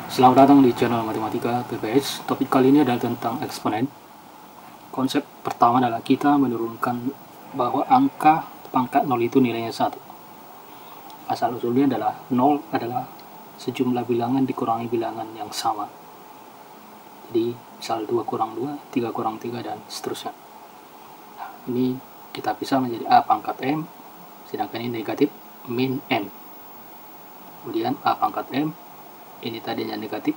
Selamat datang di channel Matematika PPS. Topik kali ini adalah tentang eksponen. Konsep pertama adalah kita menurunkan bahwa angka pangkat 0 itu nilainya 1. Asal usulnya adalah 0 adalah sejumlah bilangan dikurangi bilangan yang sama. Jadi misal 2 kurang 2, 3 kurang 3, dan seterusnya. Nah, ini kita bisa menjadi A pangkat M, sedangkan ini negatif min M. Kemudian A pangkat M, ini tadinya negatif,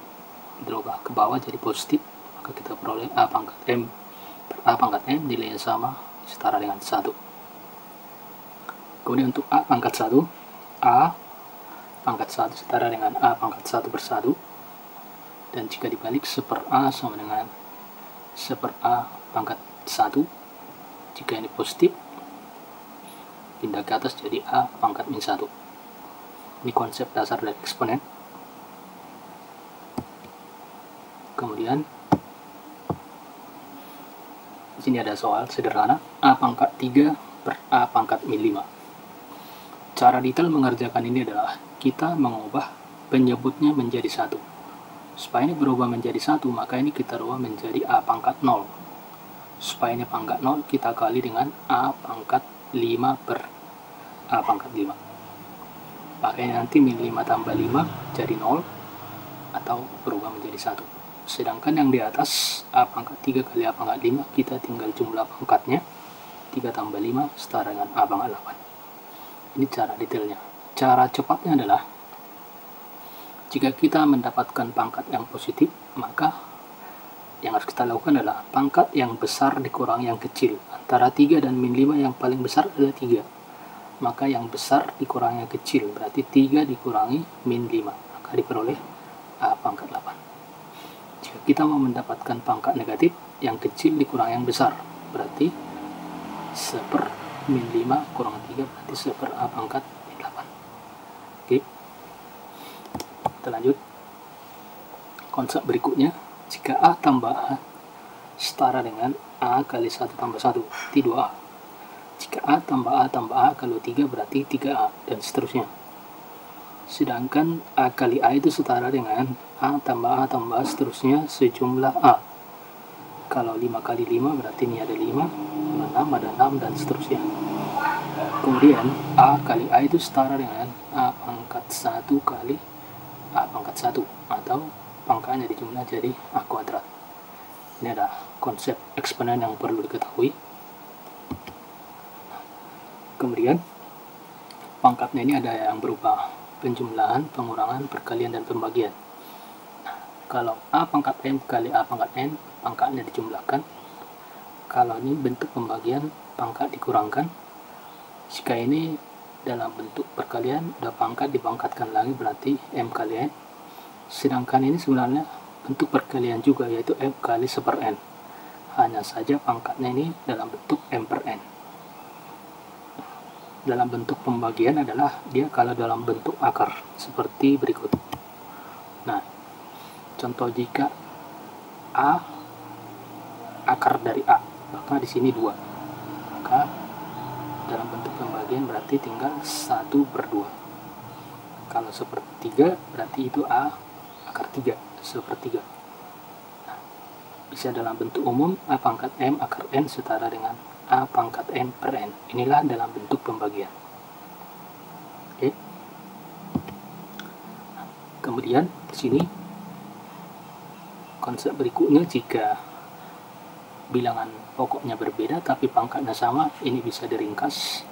berubah ke bawah jadi positif, maka kita peroleh A pangkat M per A pangkat M nilainya sama, setara dengan 1. Kemudian untuk A pangkat 1, A pangkat 1 setara dengan A pangkat 1 per 1, dan jika dibalik 1 per A sama dengan 1 per A pangkat 1. Jika ini positif, pindah ke atas jadi A pangkat min 1. Ini konsep dasar dari eksponen. Kemudian di sini ada soal sederhana, A pangkat 3 per A pangkat min 5. Cara detail mengerjakan ini adalah kita mengubah penyebutnya menjadi 1. Supaya ini berubah menjadi 1, maka ini kita rubah menjadi A pangkat 0. Supaya ini pangkat 0, kita kali dengan A pangkat 5 per A pangkat 5. Makanya nanti min 5 tambah 5 jadi 0, atau berubah menjadi 1. Sedangkan yang di atas A pangkat 3 kali A pangkat 5, kita tinggal jumlah pangkatnya, 3 tambah 5 setara dengan A pangkat 8. Ini cara detailnya. Cara cepatnya adalah jika kita mendapatkan pangkat yang positif, maka yang harus kita lakukan adalah pangkat yang besar dikurangi yang kecil. Antara 3 dan min 5 yang paling besar adalah 3. Maka yang besar dikurangi yang kecil, berarti 3 dikurangi min 5, maka diperoleh A pangkat 8. Jika kita mau mendapatkan pangkat negatif, yang kecil dikurang yang besar, berarti 1 per min 5 kurang 3, berarti 1 per A pangkat min 8. Oke, kita lanjut. Konsep berikutnya, jika A tambah A setara dengan A kali 1 tambah 1, berarti 2A. Jika A tambah A kalau 3 berarti 3A, dan seterusnya. Sedangkan A kali A itu setara dengan A tambah seterusnya sejumlah A. Kalau 5 kali 5 berarti ini ada 5, 6, ada 6, dan seterusnya. Kemudian A kali A itu setara dengan A pangkat 1 kali A pangkat 1, atau pangkatnya dijumlah jadi A kuadrat. Ini adalah konsep eksponen yang perlu diketahui. Kemudian pangkatnya ini ada yang berupa penjumlahan, pengurangan, perkalian, dan pembagian. Nah, kalau A pangkat M kali A pangkat N, pangkatnya dijumlahkan. Kalau ini bentuk pembagian, pangkat dikurangkan. Jika ini dalam bentuk perkalian, udah pangkat dipangkatkan lagi, berarti M kali N. Sedangkan ini sebenarnya bentuk perkalian juga, yaitu M kali 1 per N. Hanya saja pangkatnya ini dalam bentuk M per N. Dalam bentuk pembagian adalah dia kalau dalam bentuk akar seperti berikut. Nah, contoh jika A akar dari A, maka di sini 2. Maka dalam bentuk pembagian berarti tinggal 1 per 2. Kalau 1/3 berarti itu A akar 3, 1/3. Nah, bisa dalam bentuk umum A pangkat M akar N setara dengan A pangkat N per N. Inilah dalam bentuk pembagian. Oke. Kemudian di sini konsep berikutnya, jika bilangan pokoknya berbeda tapi pangkatnya sama, ini bisa diringkas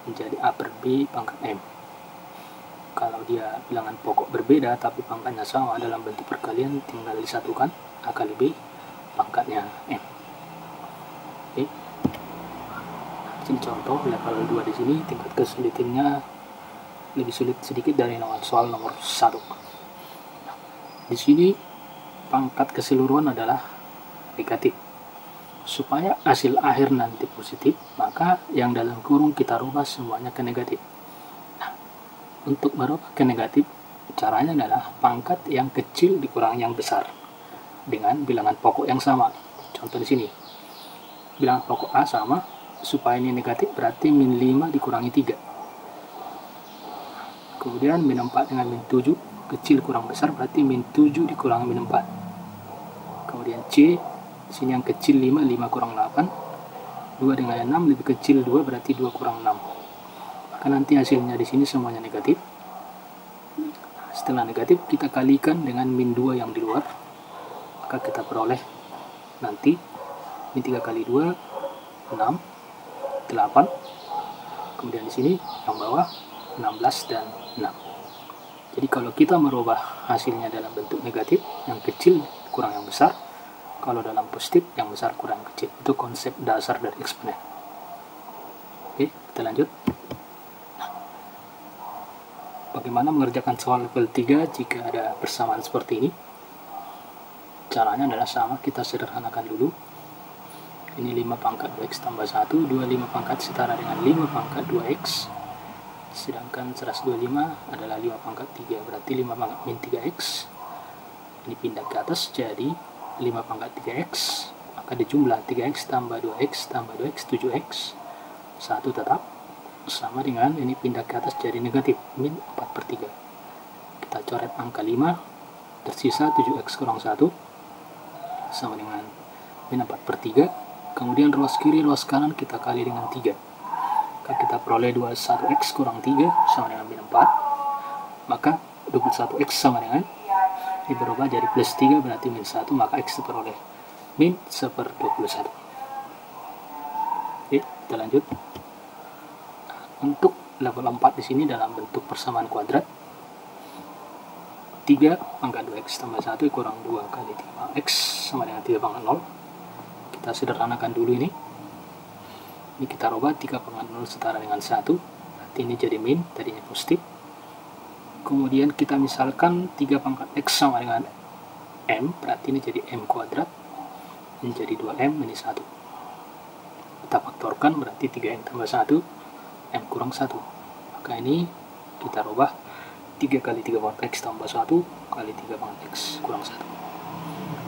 menjadi A per B pangkat M. Kalau dia bilangan pokok berbeda tapi pangkatnya sama dalam bentuk perkalian, tinggal disatukan A kali B pangkatnya M. Oke. Ini contoh level 2 di sini, tingkat kesulitannya lebih sulit sedikit dari soal nomor 1. Nah, di sini pangkat keseluruhan adalah negatif. Supaya hasil akhir nanti positif, maka yang dalam kurung kita rubah semuanya ke negatif. Nah, untuk merubah ke negatif, caranya adalah pangkat yang kecil dikurangi yang besar dengan bilangan pokok yang sama. Contoh di sini, bilangan pokok A sama, supaya ini negatif berarti min 5 dikurangi 3. Kemudian min 4 dengan min 7 kecil kurang besar berarti min 7 dikurangi min 4. Kemudian C, sini yang kecil 5, 5 kurang 8. 2 dengan 6 lebih kecil 2 berarti 2 kurang 6. Maka nanti hasilnya di sini semuanya negatif. Setelah negatif kita kalikan dengan min 2 yang di luar. Maka kita peroleh nanti min 3 kali 2 6, 8. Kemudian di sini yang bawah 16 dan 6. Jadi kalau kita merubah hasilnya dalam bentuk negatif, yang kecil kurang yang besar. Kalau dalam positif, yang besar kurang kecil. Itu konsep dasar dari eksponen. Oke, kita lanjut. Bagaimana mengerjakan soal level 3 jika ada persamaan seperti ini? Caranya adalah sama, kita sederhanakan dulu. Ini 5 pangkat 2x tambah 1, 25 pangkat setara dengan 5 pangkat 2x. Sedangkan 125 adalah 5 pangkat 3, berarti 5 pangkat min 3x. Ini pindah ke atas jadi 5 pangkat 3x, maka dijumlah 3x tambah 2x tambah 2x 7x. 1 tetap, sama dengan ini pindah ke atas jadi negatif, min 4/3. Kita coret angka 5, tersisa 7x kurang 1, sama dengan min 4/3. Kemudian ruas kiri, ruas kanan kita kali dengan 3. Maka kita peroleh 21x kurang 3 sama dengan min 4. Maka 21x sama dengan, ini berubah jadi plus 3 berarti min 1, maka x diperoleh min 1/21. Oke, kita lanjut. Untuk level 4 di sini dalam bentuk persamaan kuadrat. 3 pangkat 2x tambah 1 kurang 2 kali 5x sama dengan 3 pangkat 0. Kita sederhanakan dulu ini. Ini kita rubah 3 pangkat 0 setara dengan 1. Berarti ini jadi min, tadinya positif. Kemudian kita misalkan 3 pangkat x sama dengan m, berarti ini jadi m kuadrat. Ini jadi 2m, ini 1. Kita faktorkan berarti 3m tambah 1, m kurang 1. Maka ini kita rubah 3 kali 3 pangkat x tambah 1 kali 3 pangkat x kurang 1.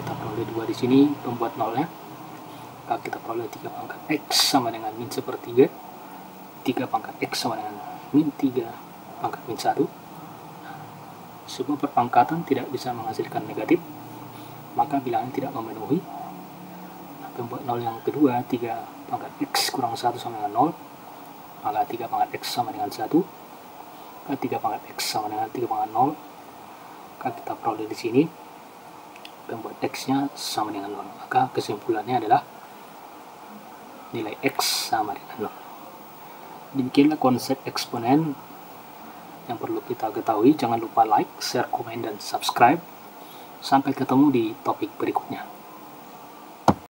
Kita peroleh 2 di sini, pembuat nolnya. Maka kita peroleh 3 pangkat x sama dengan min 1/3. 3 pangkat x sama dengan min 3 pangkat min 1. Sebuah perpangkatan tidak bisa menghasilkan negatif, maka bilangan tidak memenuhi. Nah, pembuat nol yang kedua, 3 pangkat x kurang 1 sama dengan 0. Maka 3 pangkat x sama dengan 1. Maka 3 pangkat x sama dengan 3 pangkat 0. Maka kita peroleh di sini pembuat x-nya sama dengan 0. Maka kesimpulannya adalah nilai x sama dengan 0. Demikianlah konsep eksponen yang perlu kita ketahui. Jangan lupa like, share, komen, dan subscribe. Sampai ketemu di topik berikutnya.